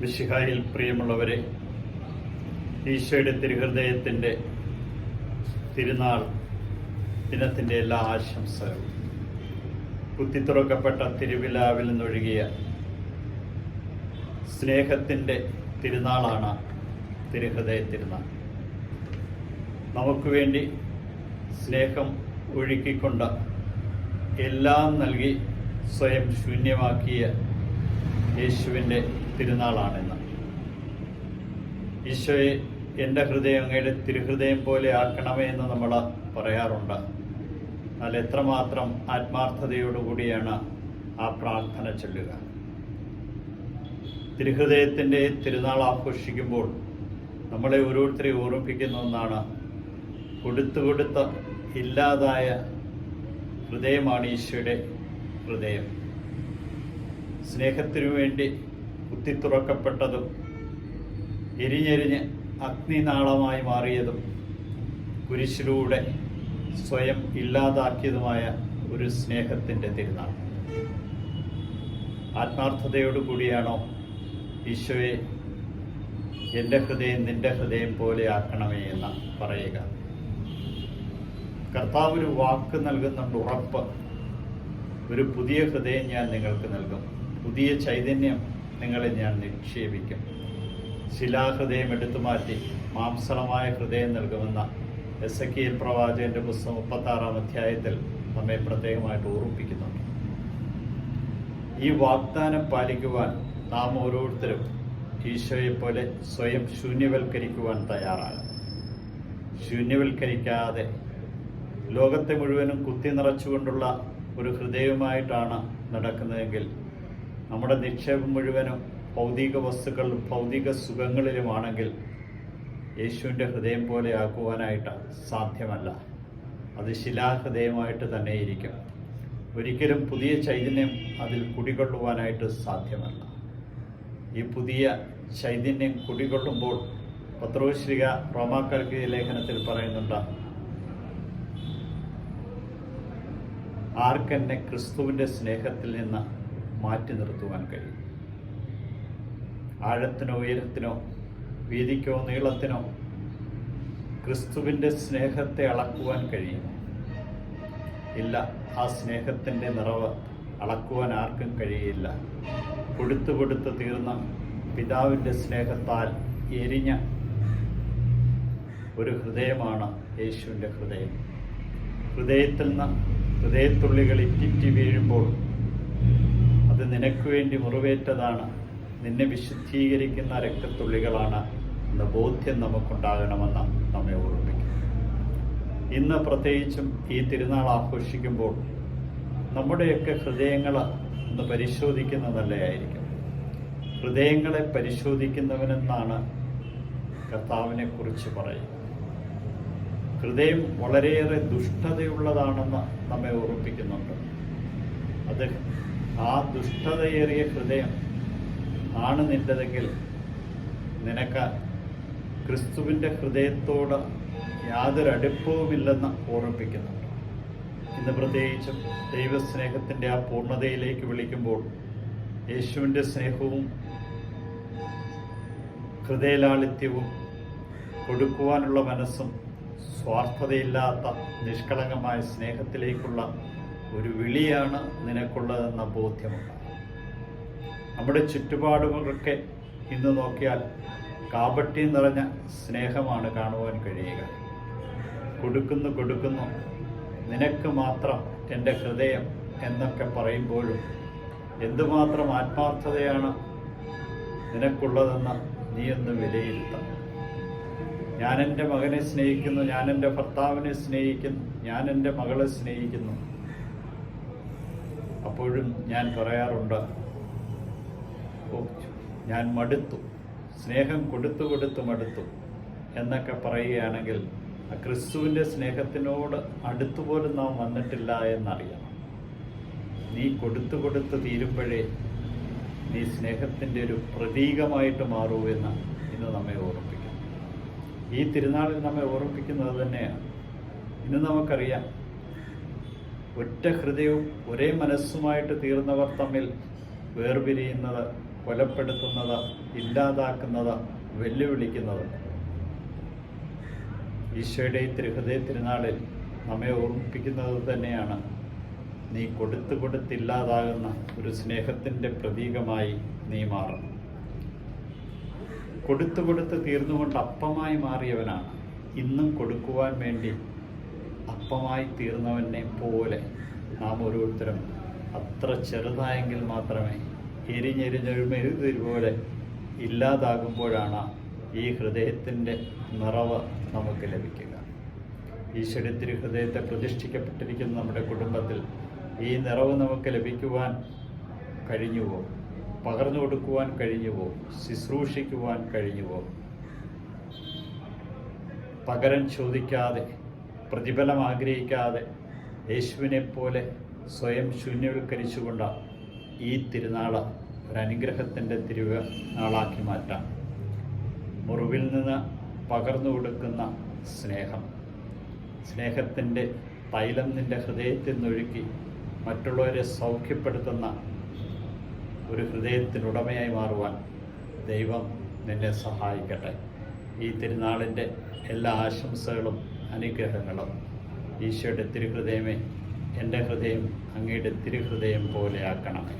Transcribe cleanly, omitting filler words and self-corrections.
മിശിഹായിൽ പ്രിയമുള്ളവരെ, ഈശോയുടെ തിരുഹൃദയത്തിൻ്റെ തിരുനാൾ ദിനത്തിൻ്റെ എല്ലാ ആശംസകളും. കുത്തിത്തുറക്കപ്പെട്ട തിരുവിലാവിൽ നിന്നൊഴുകിയ സ്നേഹത്തിൻ്റെ തിരുനാളാണ് തിരുഹൃദയ തിരുനാൾ. നമുക്ക് വേണ്ടി സ്നേഹം ഒഴുക്കിക്കൊണ്ട് എല്ലാം നൽകി സ്വയം ശൂന്യമാക്കിയ യേശുവിൻ്റെ തിരുനാളാണിന്ന്. ഈശോയെ, എൻ്റെ ഹൃദയം അങ്ങയുടെ തിരുഹൃദയം പോലെ ആക്കണമേ എന്ന് നമ്മൾ പറയാറുണ്ട്. എന്നാൽ എത്രമാത്രം ആത്മാർത്ഥതയോടുകൂടിയാണ് ആ പ്രാർത്ഥന ചൊല്ലുക. തിരുഹൃദയത്തിൻ്റെ തിരുനാൾ ആഘോഷിക്കുമ്പോൾ നമ്മളെ ഓരോരുത്തരെയും ഓർമ്മിപ്പിക്കുന്ന ഒന്നാണ്, കൊടുത്ത് ഇല്ലാതായ ഹൃദയമാണ് ഈശോയുടെ ഹൃദയം. സ്നേഹത്തിനു വേണ്ടി കുത്തിത്തുറക്കപ്പെട്ടതും എരിഞ്ഞെരിഞ്ഞ് അഗ്നിനാളമായി മാറിയതും കുരിശിലൂടെ സ്വയം ഇല്ലാതാക്കിയതുമായ ഒരു സ്നേഹത്തിൻ്റെ തിരുനാൾ. ആത്മാർത്ഥതയോടുകൂടിയാണോ ഈശോയെ എൻ്റെ ഹൃദയം നിൻ്റെ ഹൃദയം പോലെ ആക്കണമേ എന്ന് പറയുക. കർത്താവ് ഒരു വാക്ക് നൽകുന്നുണ്ട്, ഉറപ്പ്. ഒരു പുതിയ ഹൃദയം ഞാൻ നിങ്ങൾക്ക് നൽകും, പുതിയ ചൈതന്യം നിങ്ങളെ ഞാൻ നിക്ഷേപിക്കും, ശിലാഹൃദയം എടുത്തു മാറ്റി മാംസളമായ ഹൃദയം നൽകുമെന്ന എസെക്കിയേൽ പ്രവാചകന്റെ പുസ്തകം 36-ാം അധ്യായത്തിൽ നമ്മെ പ്രത്യേകമായിട്ട് ഓർമ്മിപ്പിക്കുന്നുണ്ട്. ഈ വാഗ്ദാനം പാലിക്കുവാൻ നാം ഓരോരുത്തരും ഈശോയെപ്പോലെ സ്വയം ശൂന്യവൽക്കരിക്കുവാൻ തയ്യാറാകും. ശൂന്യവൽക്കരിക്കാതെ ലോകത്തെ മുഴുവനും കുത്തി നിറച്ചുകൊണ്ടുള്ള ഒരു ഹൃദയവുമായിട്ടാണ് നടക്കുന്നതെങ്കിൽ നമ്മുടെ നിക്ഷേപം മുഴുവനും ഭൗതിക വസ്തുക്കളിലും ഭൗതിക സുഖങ്ങളിലുമാണെങ്കിൽ യേശുവിൻ്റെ ഹൃദയം പോലെ ആക്കുവാനായിട്ട് സാധ്യമല്ല. അത് ശിലാഹൃദയമായിട്ട് തന്നെ ഇരിക്കും. ഒരിക്കലും പുതിയ ചൈതന്യം അതിൽ കുടികൊള്ളുവാനായിട്ട് സാധ്യമല്ല. ഈ പുതിയ ചൈതന്യം കുടികൊള്ളുമ്പോൾ പത്രോസ് ശ്ലീഹ റോമാക്കാർക്ക് ലേഖനത്തിൽ പറയുന്നുണ്ട്, ആർക്കെന്നെ ക്രിസ്തുവിൻ്റെ സ്നേഹത്തിൽ നിന്ന് മാറ്റി നിർത്തുവാൻ കഴിയും? ആഴത്തിനോ ഉയരത്തിനോ വീതിക്കോ നീളത്തിനോ ക്രിസ്തുവിൻ്റെ സ്നേഹത്തെ അളക്കുവാൻ കഴിയുമോ? ഇല്ല. ആ സ്നേഹത്തിൻ്റെ നിറവ് അളക്കുവാൻ ആർക്കും കഴിയില്ല. കൊടുത്ത് തീർന്ന പിതാവിൻ്റെ സ്നേഹത്താൽ എരിഞ്ഞ ഒരു ഹൃദയമാണ് യേശുവിൻ്റെ ഹൃദയം. ഹൃദയത്തിൽ നിന്ന് ഹൃദയത്തുള്ളികൾ ഇറ്റിറ്റി വീഴുമ്പോൾ അത് നിനക്ക് വേണ്ടി മുറിവേറ്റതാണ്, നിന്നെ വിശുദ്ധീകരിക്കുന്ന രക്തത്തുള്ളികളാണ് എന്ന ബോധ്യം നമുക്കുണ്ടാകണമെന്ന് നമ്മെ ഓർമ്മിപ്പിക്കും. ഇന്ന് പ്രത്യേകിച്ചും ഈ തിരുനാൾ ആഘോഷിക്കുമ്പോൾ നമ്മുടെയൊക്കെ ഹൃദയങ്ങൾ ഒന്ന് പരിശോധിക്കുന്നത് നല്ലതായിരിക്കും. ഹൃദയങ്ങളെ പരിശോധിക്കുന്നവനെന്നാണ് കർത്താവിനെ കുറിച്ച് പറയുന്നത്. ഹൃദയം വളരെയേറെ ദുഷ്ടതയുള്ളതാണെന്ന് നമ്മെ ഓർമ്മിപ്പിക്കുന്നുണ്ട്. അത് ആ ദുഷ്ടതയേറിയ ഹൃദയം ആണ് നിൻ്റെതെങ്കിൽ നിനക്ക് ക്രിസ്തുവിൻ്റെ ഹൃദയത്തോട് യാതൊരു അടുപ്പവുമില്ലെന്ന് ഓർമ്മിപ്പിക്കുന്നുണ്ട്. ഇന്ന് പ്രത്യേകിച്ചും ദൈവസ്നേഹത്തിൻ്റെ ആ പൂർണ്ണതയിലേക്ക് വിളിക്കുമ്പോൾ യേശുവിൻ്റെ സ്നേഹവും ഹൃദയലാളിത്യവും കൊടുക്കുവാനുള്ള മനസ്സും സ്വാർത്ഥതയില്ലാത്ത നിഷ്കളങ്കമായ സ്നേഹത്തിലേക്കുള്ള ഒരു വിളിയാണ് നിനക്കുള്ളതെന്ന ബോധ്യമുണ്ട്. നമ്മുടെ ചുറ്റുപാടുകളൊക്കെ ഇന്ന് നോക്കിയാൽ കാപട്യം നിറഞ്ഞ സ്നേഹമാണ് കാണുവാൻ കഴിയുക. കൊടുക്കുന്നു നിനക്ക് മാത്രം എൻ്റെ ഹൃദയം എന്നൊക്കെ പറയുമ്പോഴും എന്തുമാത്രം ആത്മാർത്ഥതയാണ് നിനക്കുള്ളതെന്ന് നീ ഒന്ന് വിലയിരുത്താം. ഞാൻ എൻ്റെ മകനെ സ്നേഹിക്കുന്നു, ഞാൻ എൻ്റെ ഭർത്താവിനെ സ്നേഹിക്കുന്നു, ഞാൻ എൻ്റെ മകളെ സ്നേഹിക്കുന്നു. അപ്പോഴും ഞാൻ പറയാറുണ്ട്, ഞാൻ മടുത്തു, സ്നേഹം കൊടുത്തു മടുത്തു എന്നൊക്കെ പറയുകയാണെങ്കിൽ ആ ക്രിസ്തുവിൻ്റെ സ്നേഹത്തിനോട് അടുത്തുപോലും നാം വന്നിട്ടില്ല എന്നറിയണം. നീ കൊടുത്തു തീരുമ്പോഴേ നീ സ്നേഹത്തിൻ്റെ ഒരു പ്രതീകമായിട്ട് മാറൂ എന്ന് ഇന്ന് നമ്മെ ഓർമ്മിപ്പിക്കും. ഈ തിരുനാളിൽ നമ്മെ ഓർമ്മിപ്പിക്കുന്നത് തന്നെയാണ്. ഇന്ന് നമുക്കറിയാം, ഒറ്റ ഹൃദയവും ഒരേ മനസ്സുമായിട്ട് തീർന്നവർ തമ്മിൽ വേർപിരിയുന്നത് കൊലപ്പെടുത്തുന്നത്, ഇല്ലാതാക്കുന്നത്, വെല്ലുവിളിക്കുന്നത്. ഈശോയുടെ ഈ തിരുഹൃദയ തിരുനാളിൽ നമ്മെ ഓർമ്മിപ്പിക്കുന്നത് തന്നെയാണ്, നീ കൊടുത്ത് കൊടുത്തില്ലാതാകുന്ന ഒരു സ്നേഹത്തിൻ്റെ പ്രതീകമായി നീ മാറും. കൊടുത്തു കൊടുത്ത് തീർന്നുകൊണ്ട് അപ്പമായി മാറിയവനാണ്. ഇന്നും കൊടുക്കുവാൻ വേണ്ടി അപ്പമായി തീർന്നവനെ പോലെ നാം ഓരോരുത്തരും അത്ര ചെറുതായെങ്കിൽ മാത്രമേ എരിഞ്ഞെരിഞ്ഞൊരു മെഴുകുതിരി പോലെ ഇല്ലാതാകുമ്പോഴാണ് ഈ ഹൃദയത്തിൻ്റെ നിറവ് നമുക്ക് ലഭിക്കുക. ഈശോയുടെ തിരുഹൃദയത്തെ പ്രതിഷ്ഠിക്കപ്പെട്ടിരിക്കുന്ന നമ്മുടെ കുടുംബത്തിൽ ഈ നിറവ് നമുക്ക് ലഭിക്കുവാൻ കഴിഞ്ഞുവോ? പകർന്നു കൊടുക്കുവാൻ കഴിഞ്ഞുവോ? ശുശ്രൂഷിക്കുവാൻ കഴിഞ്ഞുവോ? പകരം ചോദിക്കാതെ, പ്രതിഫലം ആഗ്രഹിക്കാതെ, യേശുവിനെ പോലെ സ്വയം ശൂന്യവൽക്കരിച്ചുകൊണ്ട് ഈ തിരുനാള് ഒരനുഗ്രഹത്തിൻ്റെ തിരുനാളാക്കി മാറ്റാം. മുറിവിൽ നിന്ന് പകർന്നു കൊടുക്കുന്ന സ്നേഹം, സ്നേഹത്തിൻ്റെ തൈലം നിൻ്റെ ഹൃദയത്തിൽ നിന്നൊഴുക്കി മറ്റുള്ളവരെ സൗഖ്യപ്പെടുത്തുന്ന ഒരു ഹൃദയത്തിനുടമയായി മാറുവാൻ ദൈവം നിന്നെ സഹായിക്കട്ടെ. ഈ തിരുനാളിൻ്റെ എല്ലാ ആശംസകളും അനുഗ്രഹങ്ങളും ഈശോയുടെ തിരുഹൃദയമേ, എൻ്റെ ഹൃദയം അങ്ങയുടെ തിരുഹൃദയം പോലെ ആക്കണമേ.